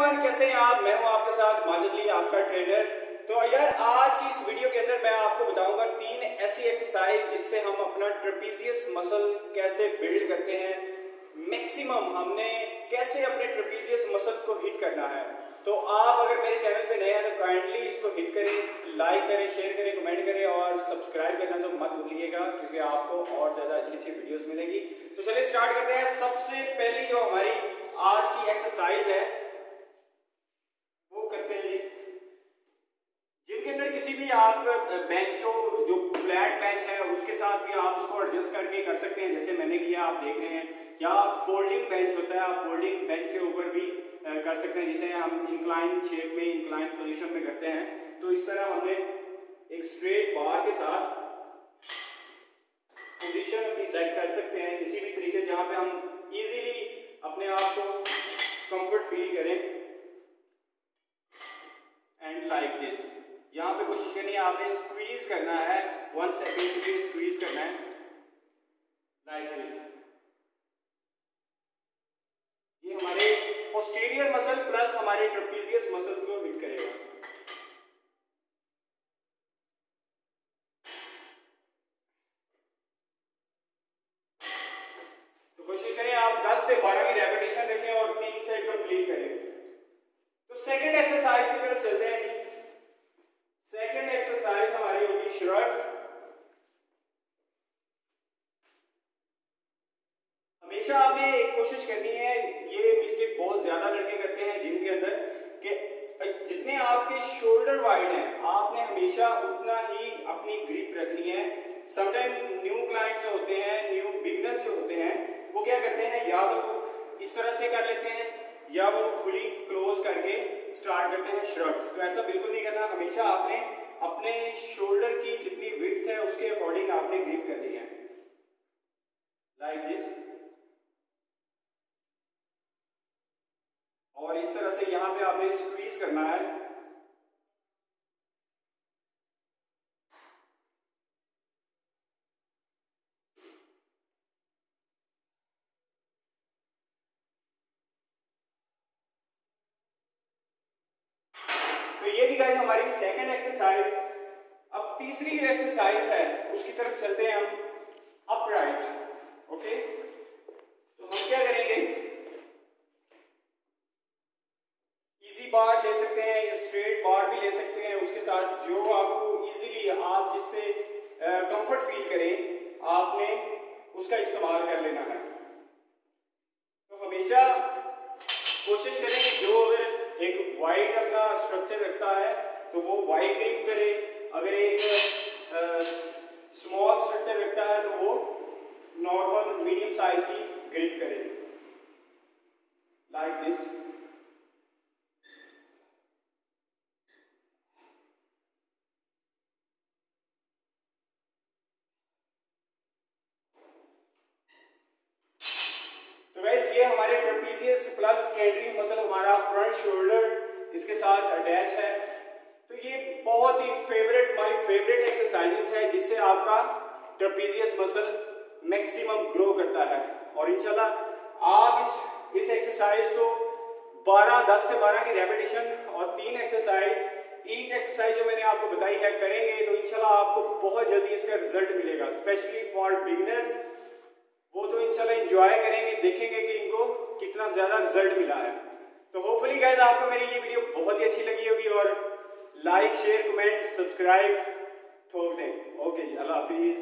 Everyone, कैसे हैं आप। मैं हूं आपके साथ माजिद अली, आपका ट्रेनर। तो यार आज की इस वीडियो के अंदर मैं आपको बताऊंगा 3 ऐसी एक्सरसाइज जिससे हम अपना ट्रेपीजियस मसल कैसे बिल्ड करते हैं। मैक्सिमम हमने कैसे अपने ट्रेपीजियस मसल को हिट करना है। तो आप अगर मेरे चैनल पे नए हैं तो काइंडली इसको हिट करें, लाइक करें, शेयर करें, कमेंट करें और सब्सक्राइब करना तो मत भूलिएगा, क्योंकि आपको और ज्यादा अच्छी अच्छी वीडियोस मिलेगी। तो चलिए स्टार्ट करते हैं। सबसे पहली जो हमारी आज की एक्सरसाइज है वो करते हैं जी। जिम के अंदर किसी भी आप बेंच को, जो फ्लैट बेंच है उसके साथ भी आप उसको एडजस्ट करके कर सकते हैं, जैसे मैंने किया आप देख रहे हैं। या फोल्डिंग बेंच होता है, आप फोल्डिंग बेंच के ऊपर भी कर सकते हैं, जिसे हम इंक्लाइन शेप में, इंक्लाइन पोजीशन में करते हैं। तो इस तरह हमने एक स्ट्रेट बार के साथ पोजीशन अपनी सेट कर सकते हैं किसी भी तरीके, जहां पे हम इजीली अपने आप को कंफर्ट फील करें। एंड लाइक दिस, यहां पे कोशिश करनी है आपने स्क्वीज करना है, 1 सेकेंड के लिए स्क्वीज करना है लाइक दिस। ये हमारे पोस्टीरियर मसल प्लस हमारे ट्रेपीजियस मसल्स को हिट करेगा। तो कोशिश करें आप 10 से 12 की रेपिटेशन रखें और 3 सेट कंप्लीट करें। तो सेकंड एक्सरसाइज की तरफ चलते हैं। सेकंड एक्सरसाइज हमारी होगी श्रग्स। हमेशा आपने एक कोशिश करनी है, ये मिस्टेक बहुत ज्यादा लड़के करते हैं जिम के अंदर, कि जितने आपके शोल्डर वाइड हैं आपने हमेशा उतना ही अपनी ग्रिप रखनी है। समटाइम न्यू क्लाइंट्स जो होते हैं, न्यू बिगनर्स जो होते हैं, वो क्या करते हैं, या तो इस तरह से कर लेते हैं या वो फुली क्लोज करके स्टार्ट करते हैं श्रग्स। तो ऐसा बिल्कुल नहीं करना। हमेशा आपने अपने शोल्डर की जितनी विड्थ है उसके अकॉर्डिंग आपने ग्रिप करनी है लाइक दिस। और इस तरह से यहां पे आपने स्क्वीज करना है। तो ये थी गाइस हमारी सेकंड एक्सरसाइज। अब तीसरी जो एक्सरसाइज है उसकी तरफ चलते हैं हम, अपराइट। ओके, तो हम क्या करेंगे, इजी बार ले सकते हैं या स्ट्रेट बार भी ले सकते हैं, उसके साथ जो आपको इजीली आप जिससे कंफर्ट फील करें आपने उसका इस्तेमाल कर लेना है। तो हमेशा कोशिश करें कि जो अगर एक वाइड अपना स्ट्रक्चर रखता है तो वो वाइड ग्रिप करे, अगर एक स्मॉल स्ट्रक्चर रखता है तो वो नॉर्मल मीडियम साइज की ग्रिप करे लाइक दिस। तो गाइस ये हमारे ट्रेपीजियस प्लस स्कैल्ड्री मसल, हमारा फ्रंट शोल्डर इसके साथ अटैच है। तो ये बहुत ही माय फेवरेट एक्सरसाइजेस है जिससे आपका ट्रेपीजियस मसल मैक्सिमम ग्रो करता है। और इंशाल्लाह आप इस एक्सरसाइज को 10 से 12 की रेपिटेशन और 3 एक्सरसाइज, ईच एक्सरसाइज जो मैंने आपको बताई है करेंगे तो इंशाल्लाह आपको बहुत जल्दी इसका रिजल्ट मिलेगा। स्पेशली फॉर बिगिनर्स, वो तो इंशाल्लाह एंजॉय करेंगे, देखेंगे कि इनको कितना ज्यादा रिजल्ट मिला है। तो होपफुली गाइस आपको मेरी ये वीडियो बहुत ही अच्छी लगी होगी और लाइक, शेयर, कमेंट, सब्सक्राइब ठोक दें। ओके जी, अल्लाह हाफिज।